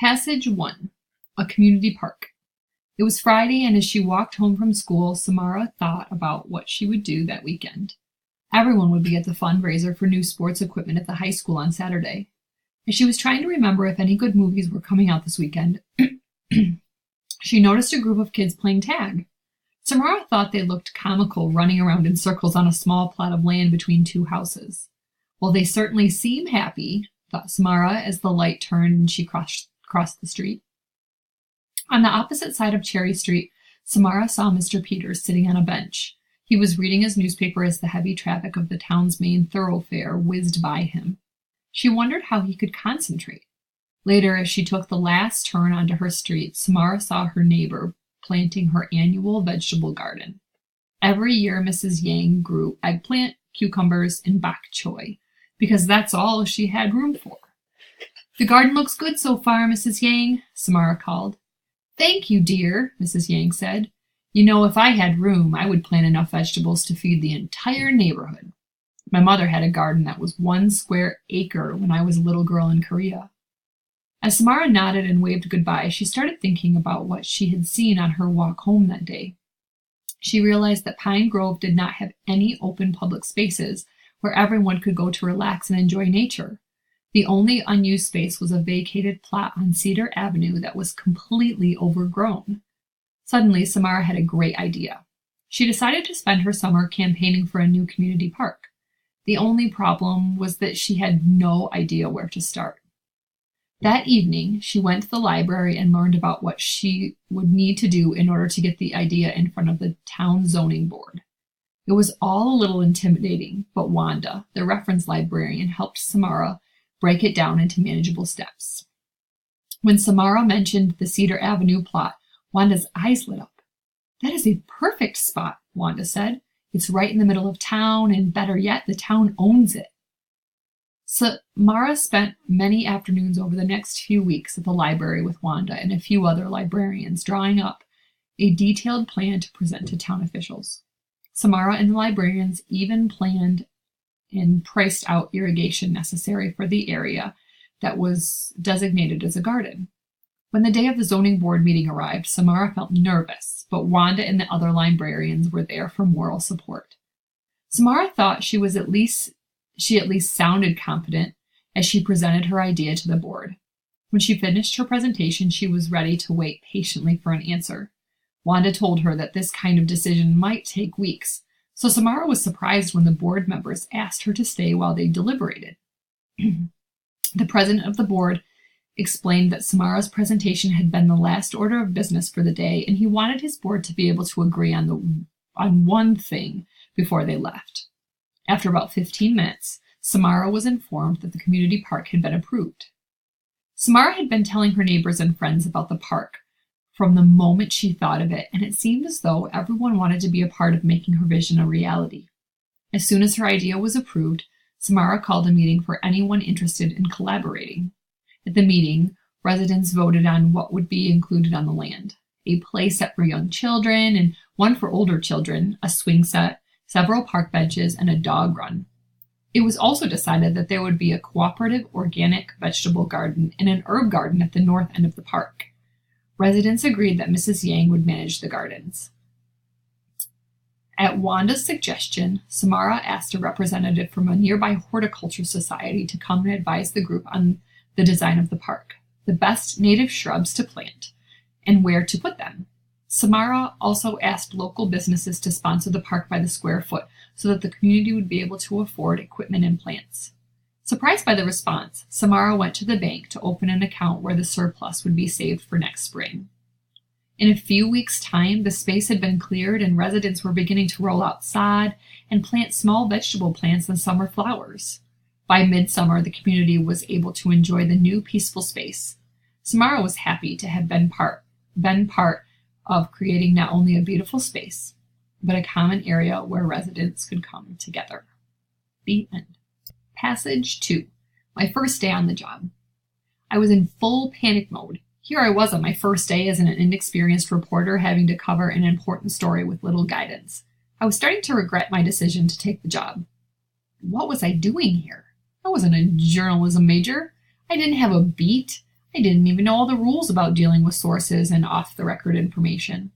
Passage 1. A Community Park. It was Friday, and as she walked home from school, Samara thought about what she would do that weekend. Everyone would be at the fundraiser for new sports equipment at the high school on Saturday. As she was trying to remember if any good movies were coming out this weekend, she noticed a group of kids playing tag. Samara thought they looked comical, running around in circles on a small plot of land between two houses. Well, they certainly seem happy, thought Samara as the light turned and she crossed the street. On the opposite side of Cherry Street, Samara saw Mr. Peters sitting on a bench. He was reading his newspaper as the heavy traffic of the town's main thoroughfare whizzed by him. She wondered how he could concentrate. Later, as she took the last turn onto her street, Samara saw her neighbor planting her annual vegetable garden. Every year, Mrs. Yang grew eggplant, cucumbers, and bok choy, because that's all she had room for. "The garden looks good so far, Mrs. Yang," Samara called. "Thank you, dear," Mrs. Yang said. "You know, if I had room, I would plant enough vegetables to feed the entire neighborhood. My mother had a garden that was 1 square acre when I was a little girl in Korea." As Samara nodded and waved goodbye, she started thinking about what she had seen on her walk home that day. She realized that Pine Grove did not have any open public spaces where everyone could go to relax and enjoy nature. The only unused space was a vacated plot on Cedar Avenue that was completely overgrown. Suddenly, Samara had a great idea. She decided to spend her summer campaigning for a new community park. The only problem was that she had no idea where to start. That evening, she went to the library and learned about what she would need to do in order to get the idea in front of the town zoning board. It was all a little intimidating, but Wanda, the reference librarian, helped Samara break it down into manageable steps. When Samara mentioned the Cedar Avenue plot, Wanda's eyes lit up. "That is a perfect spot," Wanda said. "It's right in the middle of town, and better yet, the town owns it." Samara spent many afternoons over the next few weeks at the library with Wanda and a few other librarians, drawing up a detailed plan to present to town officials. Samara and the librarians even planned and priced out irrigation necessary for the area that was designated as a garden. When the day of the zoning board meeting arrived, Samara felt nervous, but Wanda and the other librarians were there for moral support. Samara thought she at least sounded confident as she presented her idea to the board. When she finished her presentation, she was ready to wait patiently for an answer. Wanda told her that this kind of decision might take weeks, so Samara was surprised when the board members asked her to stay while they deliberated. The president of the board explained that Samara's presentation had been the last order of business for the day, and he wanted his board to be able to agree on one thing before they left. After about 15 minutes, Samara was informed that the community park had been approved. Samara had been telling her neighbors and friends about the park from the moment she thought of it, and it seemed as though everyone wanted to be a part of making her vision a reality. As soon as her idea was approved, Samara called a meeting for anyone interested in collaborating. At the meeting, residents voted on what would be included on the land: a play set for young children and one for older children, a swing set, several park benches, and a dog run. It was also decided that there would be a cooperative organic vegetable garden and an herb garden at the north end of the park. Residents agreed that Mrs. Yang would manage the gardens. At Wanda's suggestion, Samara asked a representative from a nearby horticulture society to come and advise the group on the design of the park, the best native shrubs to plant, and where to put them. Samara also asked local businesses to sponsor the park by the square foot so that the community would be able to afford equipment and plants. Surprised by the response, Samara went to the bank to open an account where the surplus would be saved for next spring. In a few weeks' time, the space had been cleared and residents were beginning to roll out sod and plant small vegetable plants and summer flowers. By midsummer, the community was able to enjoy the new peaceful space. Samara was happy to have been part of creating not only a beautiful space, but a common area where residents could come together. The end. Passage 2. My first day on the job. I was in full panic mode. Here I was on my first day as an inexperienced reporter having to cover an important story with little guidance. I was starting to regret my decision to take the job. What was I doing here? I wasn't a journalism major. I didn't have a beat. I didn't even know all the rules about dealing with sources and off-the-record information.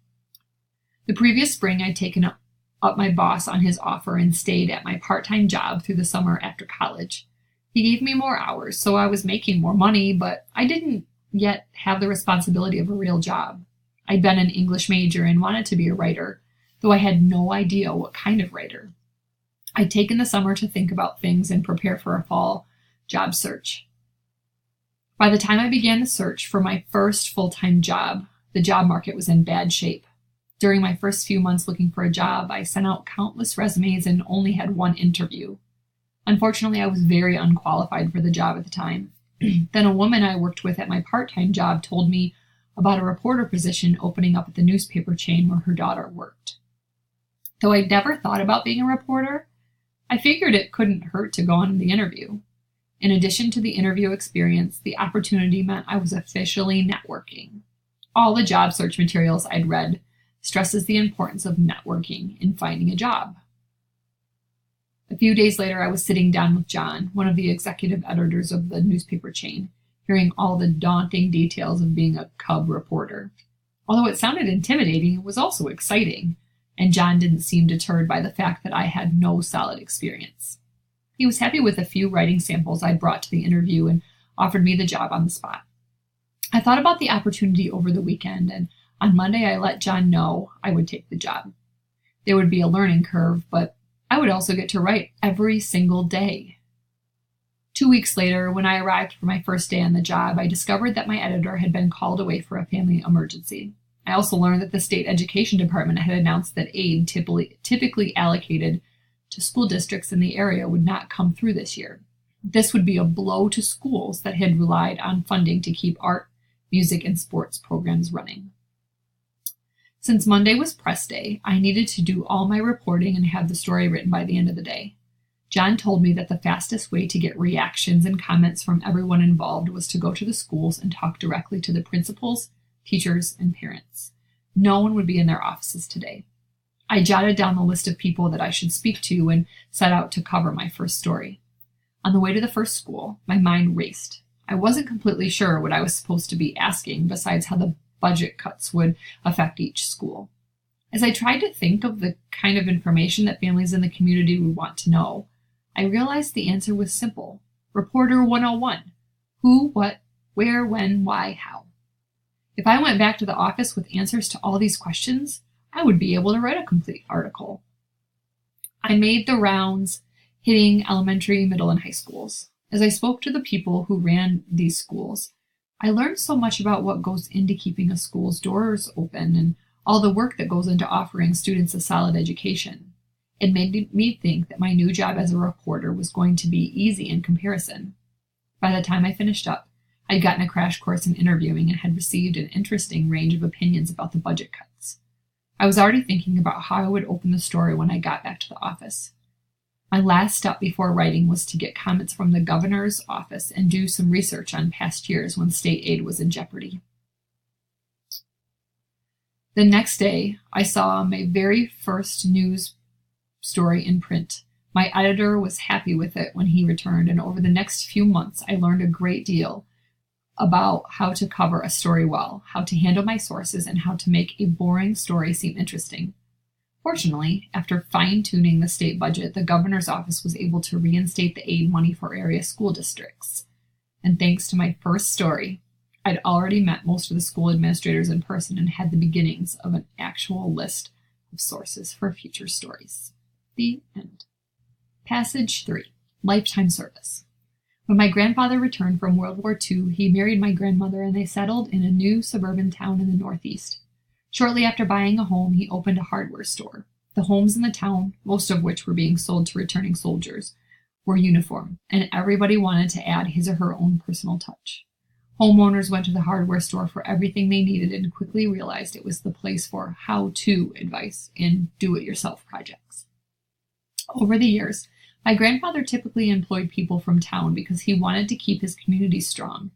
The previous spring, I'd taken up my boss on his offer and stayed at my part-time job through the summer after college. He gave me more hours, so I was making more money, but I didn't yet have the responsibility of a real job. I'd been an English major and wanted to be a writer, though I had no idea what kind of writer. I'd taken the summer to think about things and prepare for a fall job search. By the time I began the search for my first full-time job, the job market was in bad shape. During my first few months looking for a job, I sent out countless resumes and only had one interview. Unfortunately, I was very unqualified for the job at the time. Then a woman I worked with at my part-time job told me about a reporter position opening up at the newspaper chain where her daughter worked. Though I'd never thought about being a reporter, I figured it couldn't hurt to go on the interview. In addition to the interview experience, the opportunity meant I was officially networking. All the job search materials I'd read stresses the importance of networking in finding a job. A few days later, I was sitting down with John, one of the executive editors of the newspaper chain, hearing all the daunting details of being a cub reporter. Although it sounded intimidating, it was also exciting, and John didn't seem deterred by the fact that I had no solid experience. He was happy with a few writing samples I'd brought to the interview and offered me the job on the spot. I thought about the opportunity over the weekend, and on Monday I let John know I would take the job. There would be a learning curve, but I would also get to write every single day. 2 weeks later, when I arrived for my first day on the job, I discovered that my editor had been called away for a family emergency. I also learned that the state education department had announced that aid typically allocated to school districts in the area would not come through this year. This would be a blow to schools that had relied on funding to keep art, music, and sports programs running. Since Monday was press day, I needed to do all my reporting and have the story written by the end of the day. John told me that the fastest way to get reactions and comments from everyone involved was to go to the schools and talk directly to the principals, teachers, and parents. No one would be in their offices today. I jotted down the list of people that I should speak to and set out to cover my first story. On the way to the first school, my mind raced. I wasn't completely sure what I was supposed to be asking, besides how the budget cuts would affect each school. As I tried to think of the kind of information that families in the community would want to know, I realized the answer was simple. Reporter 101. Who, what, where, when, why, how. If I went back to the office with answers to all these questions, I would be able to write a complete article. I made the rounds, hitting elementary, middle, and high schools. As I spoke to the people who ran these schools, I learned so much about what goes into keeping a school's doors open and all the work that goes into offering students a solid education. It made me think that my new job as a reporter was going to be easy in comparison. By the time I finished up, I'd gotten a crash course in interviewing and had received an interesting range of opinions about the budget cuts. I was already thinking about how I would open the story when I got back to the office. My last step before writing was to get comments from the governor's office and do some research on past years when state aid was in jeopardy. The next day, I saw my very first news story in print. My editor was happy with it when he returned, and over the next few months, I learned a great deal about how to cover a story well, how to handle my sources, and how to make a boring story seem interesting. Fortunately, after fine-tuning the state budget, the governor's office was able to reinstate the aid money for area school districts. And thanks to my first story, I'd already met most of the school administrators in person and had the beginnings of an actual list of sources for future stories. The end. Passage 3. Lifetime Service. When my grandfather returned from World War II, he married my grandmother and they settled in a new suburban town in the Northeast. Shortly after buying a home, he opened a hardware store. The homes in the town, most of which were being sold to returning soldiers, were uniform, and everybody wanted to add his or her own personal touch. Homeowners went to the hardware store for everything they needed and quickly realized it was the place for how-to advice and do-it-yourself projects. Over the years, my grandfather typically employed people from town because he wanted to keep his community strong.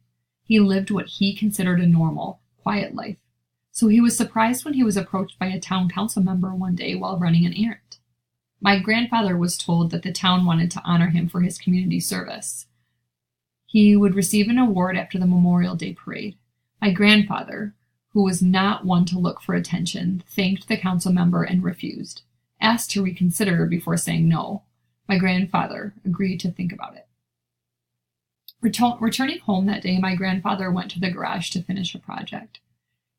He lived what he considered a normal, quiet life. So he was surprised when he was approached by a town council member one day while running an errand. My grandfather was told that the town wanted to honor him for his community service. He would receive an award after the Memorial Day parade. My grandfather, who was not one to look for attention, thanked the council member and refused. Asked to reconsider before saying no. My grandfather agreed to think about it. Returning home that day, my grandfather went to the garage to finish a project.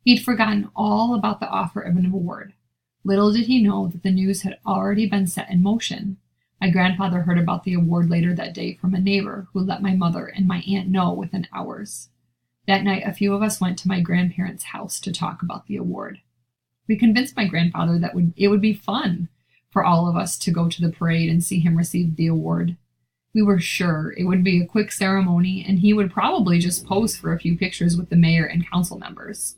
He'd forgotten all about the offer of an award. Little did he know that the news had already been set in motion. My grandfather heard about the award later that day from a neighbor who let my mother and my aunt know within hours. That night, a few of us went to my grandparents' house to talk about the award. We convinced my grandfather that it would be fun for all of us to go to the parade and see him receive the award. We were sure it would be a quick ceremony, and he would probably just pose for a few pictures with the mayor and council members.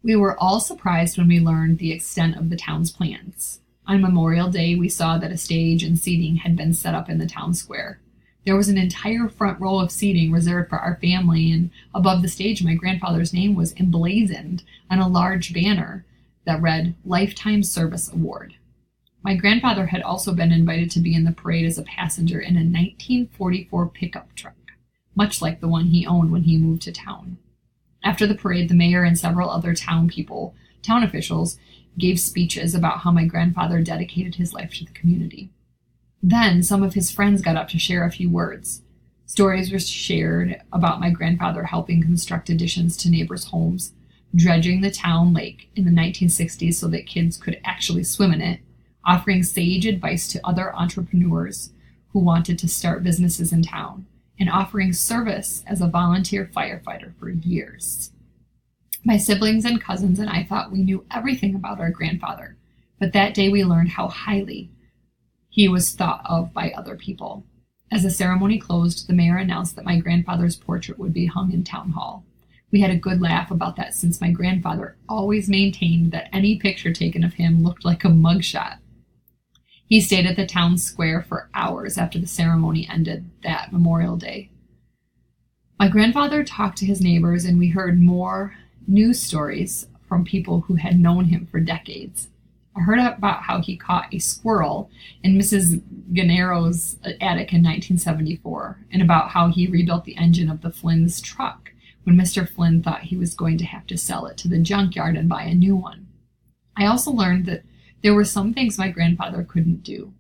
We were all surprised when we learned the extent of the town's plans. On Memorial Day, we saw that a stage and seating had been set up in the town square. There was an entire front row of seating reserved for our family, and above the stage, my grandfather's name was emblazoned on a large banner that read, "Lifetime Service Award." My grandfather had also been invited to be in the parade as a passenger in a 1944 pickup truck, much like the one he owned when he moved to town. After the parade, the mayor and several other town officials, gave speeches about how my grandfather dedicated his life to the community. Then some of his friends got up to share a few words. Stories were shared about my grandfather helping construct additions to neighbors' homes, dredging the town lake in the 1960s so that kids could actually swim in it, offering sage advice to other entrepreneurs who wanted to start businesses in town, and offering service as a volunteer firefighter for years. My siblings and cousins and I thought we knew everything about our grandfather, but that day we learned how highly he was thought of by other people. As the ceremony closed, the mayor announced that my grandfather's portrait would be hung in town hall. We had a good laugh about that since my grandfather always maintained that any picture taken of him looked like a mugshot. He stayed at the town square for hours after the ceremony ended that Memorial Day. My grandfather talked to his neighbors, and we heard more news stories from people who had known him for decades. I heard about how he caught a squirrel in Mrs. Gennaro's attic in 1974, and about how he rebuilt the engine of the Flynn's truck when Mr. Flynn thought he was going to have to sell it to the junkyard and buy a new one. I also learned that there were some things my grandfather couldn't do.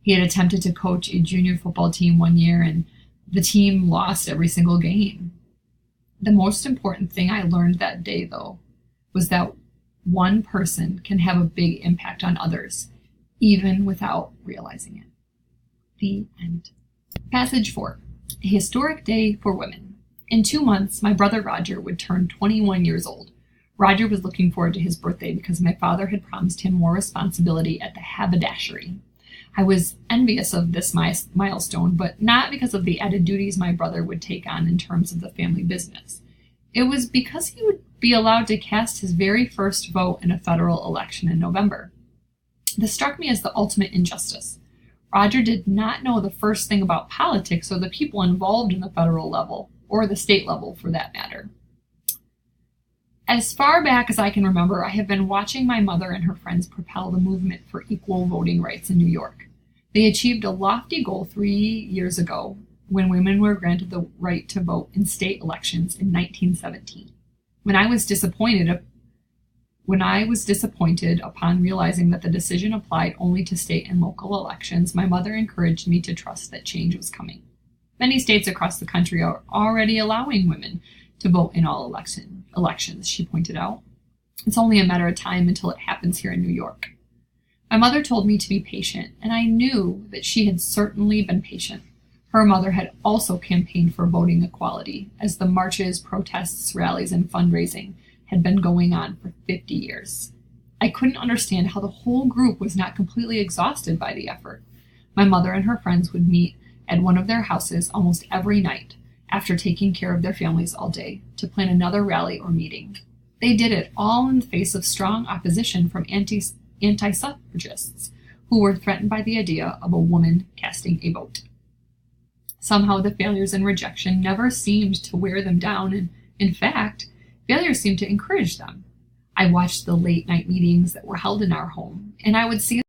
He had attempted to coach a junior football team one year, and the team lost every single game. The most important thing I learned that day, though, was that one person can have a big impact on others, even without realizing it. The end. Passage 4. A historic day for women. In 2 months, my brother Roger would turn 21 years old. Roger was looking forward to his birthday because my father had promised him more responsibility at the haberdashery. I was envious of this milestone, but not because of the added duties my brother would take on in terms of the family business. It was because he would be allowed to cast his very first vote in a federal election in November. This struck me as the ultimate injustice. Roger did not know the first thing about politics or the people involved in the federal level, or the state level for that matter. As far back as I can remember, I have been watching my mother and her friends propel the movement for equal voting rights in New York. They achieved a lofty goal 3 years ago when women were granted the right to vote in state elections in 1917. When I was disappointed upon realizing that the decision applied only to state and local elections, my mother encouraged me to trust that change was coming. Many states across the country are already allowing women to vote in all elections, she pointed out. It's only a matter of time until it happens here in New York. My mother told me to be patient, and I knew that she had certainly been patient. Her mother had also campaigned for voting equality, as the marches, protests, rallies, and fundraising had been going on for 50 years. I couldn't understand how the whole group was not completely exhausted by the effort. My mother and her friends would meet at one of their houses almost every night, after taking care of their families all day, to plan another rally or meeting. They did it all in the face of strong opposition from anti-suffragists who were threatened by the idea of a woman casting a vote. Somehow the failures and rejection never seemed to wear them down, and in fact, failures seemed to encourage them. I watched the late-night meetings that were held in our home, and I would see